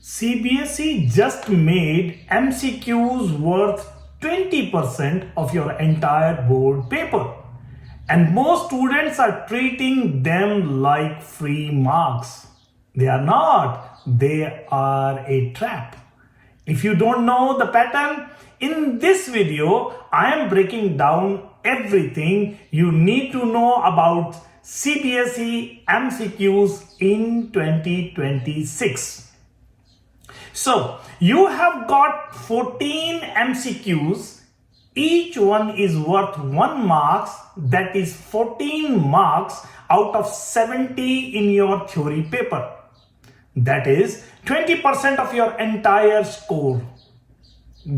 CBSE just made MCQs worth 20% of your entire board paper. And most students are treating them like free marks. They are not. They are a trap. If you don't know the pattern, in this video, I am breaking down everything you need to know about CBSE MCQs in 2026. So, you have got 14 MCQs. Each one is worth 1 mark. That is 14 marks out of 70 in your theory paper. That is 20% of your entire score.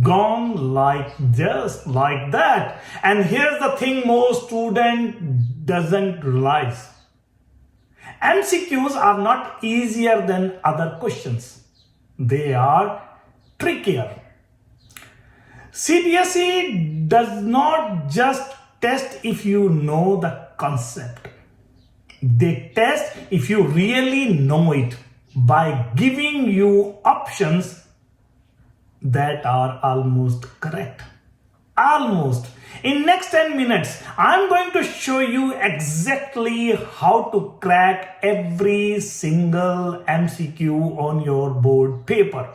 Gone like just like that. And here's the thing most student doesn't realize. MCQs are not easier than other questions. They are trickier. CBSE does not just test if you know the concept. They test if you really know it by giving you options that are almost correct. Almost. In next 10 minutes, I'm going to show you exactly how to crack every single MCQ on your board paper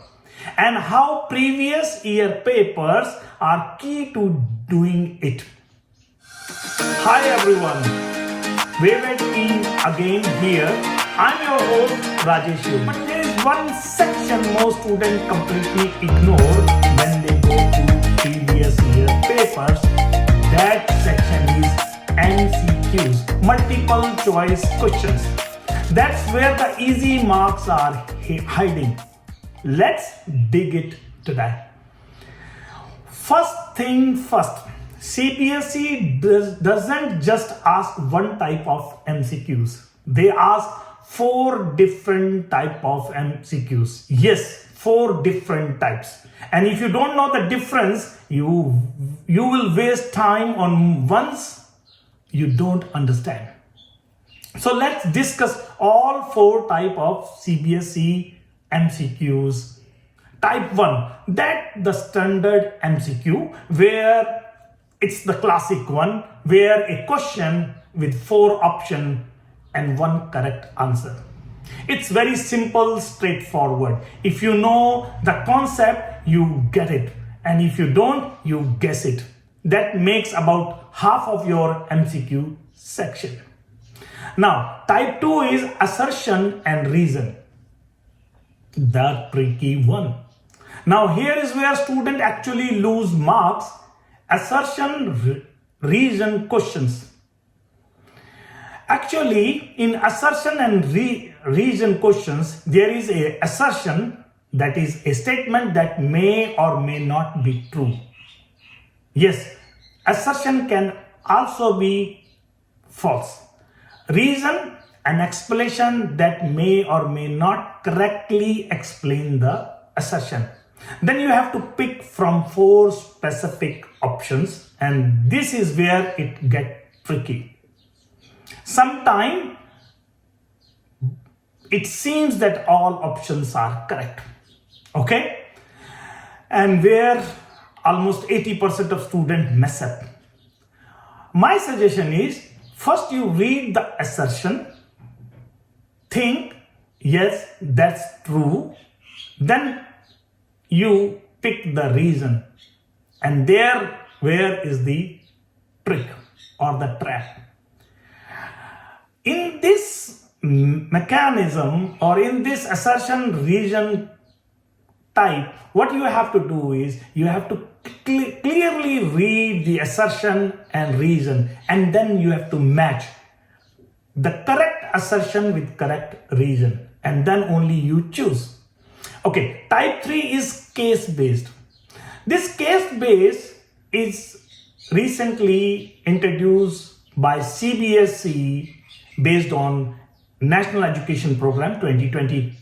and how previous year papers are key to doing it. Hi everyone, Wave team again here. I'm your host Rajesh. But there is one section most students completely ignore when they go to previous year papers. That section is MCQs, multiple choice questions. That's where the easy marks are hiding. Let's dig it today. First thing first, CBSE doesn't just ask one type of MCQs. They ask 4 different type of MCQs. Yes, 4 different types. And if you don't know the difference, you will waste time on ones you don't understand. So let's discuss all 4 type of CBSE MCQs. Type 1, that the standard MCQ, where it's the classic one, where a question with 4 options and 1 correct answer. It's very simple, straightforward. If you know the concept, you get it. And if you don't, you guess it. That makes about half of your MCQ section. Now, type 2 is assertion and reason. The tricky one. Now, here is where students actually lose marks. Assertion-reason questions. Actually, in assertion and reason questions, there is a assertion, that is a statement that may or may not be true. Yes, assertion can also be false. Reason, an explanation that may or may not correctly explain the assertion. Then you have to pick from 4 specific options, and this is where it gets tricky. Sometimes it seems that all options are correct, okay? And where almost 80% of students mess up. My suggestion is, first you read the assertion, think, yes, that's true. Then you pick the reason. And there, where is the trick or the trap? In this mechanism or in this assertion reason type, what you have to do is you have to clearly read the assertion and reason, and then you have to match the correct assertion with correct reason, and then only you choose. Okay, type 3 is case-based. This case-based is recently introduced by CBSE based on National Education Program 2020.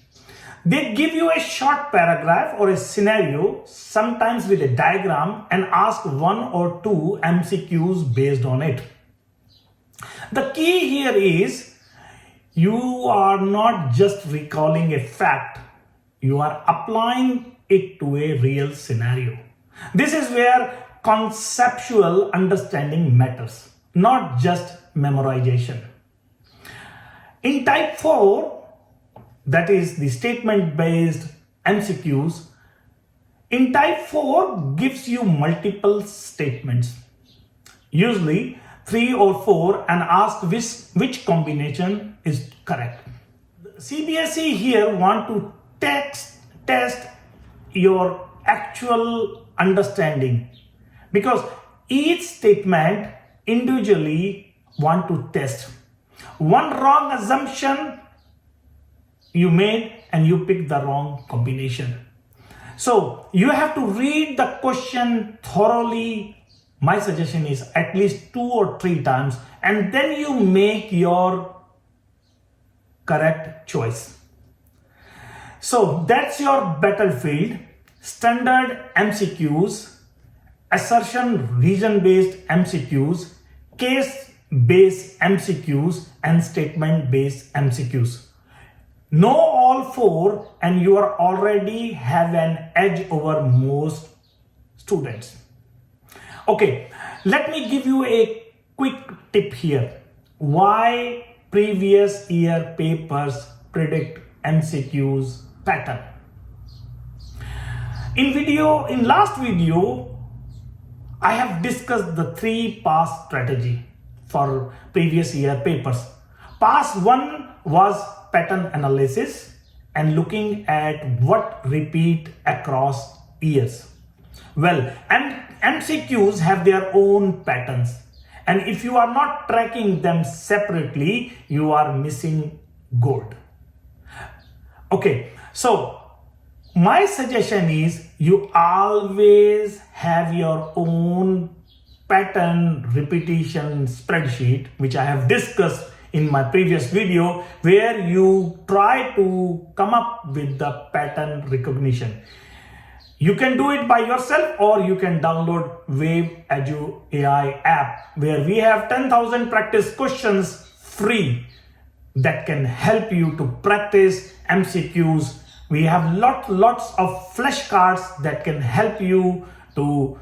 They give you a short paragraph or a scenario, sometimes with a diagram, and ask 1 or 2 MCQs based on it. The key here is you are not just recalling a fact, you are applying it to a real scenario. This is where conceptual understanding matters, not just memorization. In type 4, that is the statement-based MCQs, in type 4 gives you multiple statements, usually 3 or 4, and asks which combination is correct. CBSE here want to test your actual understanding, because each statement individually want to test. One wrong assumption you made and you picked the wrong combination. So you have to read the question thoroughly. My suggestion is at least 2 or 3 times, and then you make your correct choice. So that's your battlefield: standard MCQs, assertion-reason based MCQs, case-based MCQs, and statement-based MCQs. Know all 4 and you are already have an edge over most students. Okay, let me give you a quick tip here. Why previous year papers predict MCQs pattern? In last video, I have discussed the 3 pass strategy for previous year papers. Pass 1 was pattern analysis and looking at what repeat across years. Well, MCQs have their own patterns, and if you are not tracking them separately, you are missing gold. Okay, so my suggestion is you always have your own pattern repetition spreadsheet, which I have discussed in my previous video, where you try to come up with the pattern recognition. You can do it by yourself, or you can download Wave Edu AI app, where we have 10,000 practice questions free that can help you to practice MCQs. We have lots of flashcards that can help you to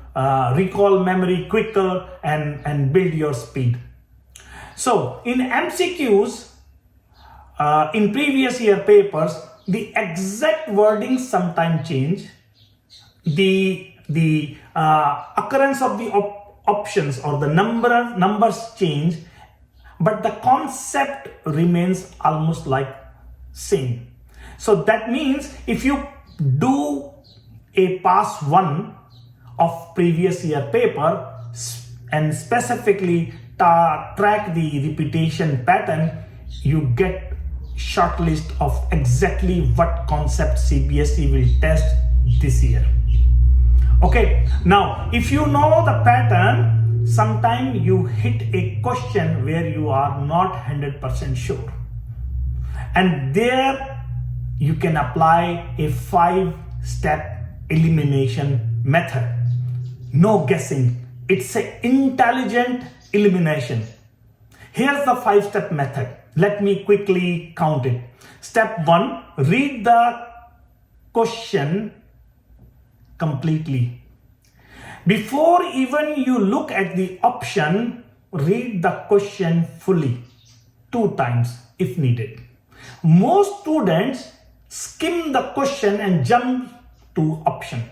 recall memory quicker and build your speed. So in MCQs, in previous year papers, the exact wording sometimes change. The occurrence of the options or the numbers change, but the concept remains almost like same. So that means if you do a pass 1 of previous year paper and specifically track the repetition pattern, you get short list of exactly what concept CBSE will test this year. Okay, now if you know the pattern, sometimes you hit a question where you are not 100% sure, and there you can apply a 5-step elimination method. No guessing, it's an intelligent elimination. Here's the 5-step method. Let me quickly count it. Step 1, read the question completely. Before even you look at the option, read the question fully 2 times if needed. Most students skim the question and jump to option.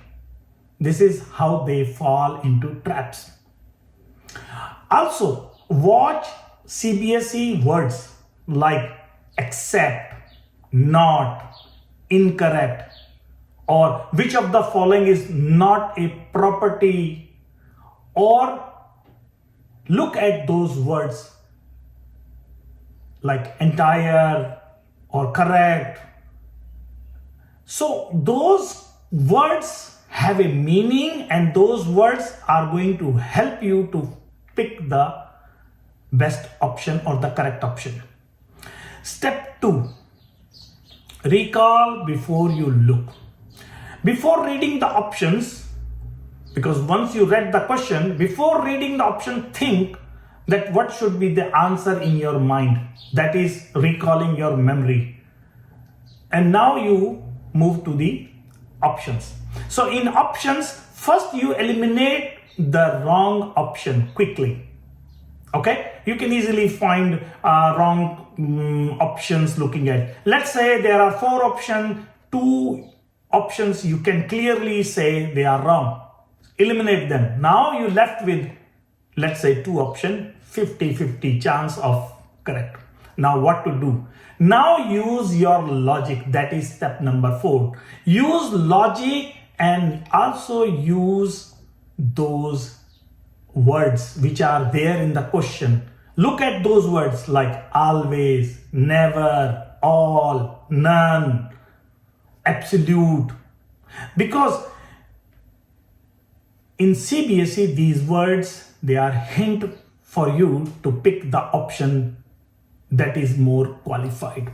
This is how they fall into traps. Also, watch CBSE words like accept, not, incorrect, or which of the following is not a property, or look at those words like entire or correct. So those words have a meaning, and those words are going to help you to pick the best option or the correct option. Step 2, recall before you look. Before reading the options, because once you read the question, before reading the option, think that what should be the answer in your mind. That is recalling your memory. And now you move to the options. So in options, first you eliminate the wrong option quickly. Okay, you can easily find wrong options looking at. Let's say there are 4 options, 2 options you can clearly say they are wrong. Eliminate them. Now you left with, let's say, 2 options, 50-50 chance of correct. Now what to do? Now use your logic. That is step number 4. Use logic and also use those words which are there in the question. Look at those words like always, never, all, none, absolute. Because in CBSE, these words, they are hint for you to pick the option that is more qualified.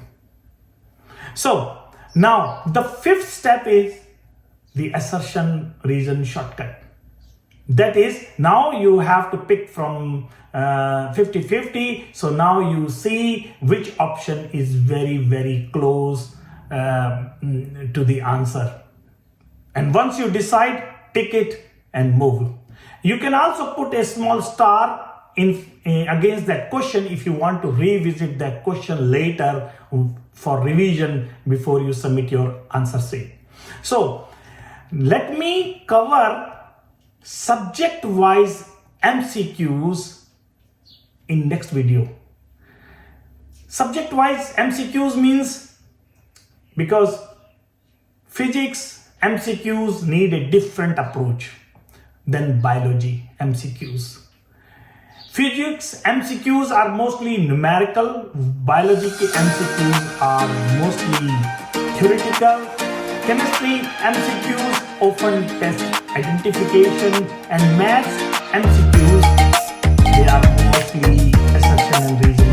So now the 5th step is the assertion-reason shortcut. That is, now you have to pick from 50-50. So now you see which option is very, very close to the answer. And once you decide, tick it and move. You can also put a small star in against that question if you want to revisit that question later for revision before you submit your answer sheet. So let me cover subject-wise MCQs in next video. Subject-wise MCQs means because physics MCQs need a different approach than biology MCQs. Physics MCQs are mostly numerical, biology MCQs are mostly theoretical, chemistry MCQs often test identification, and maths MCQs, they are mostly assertion and reason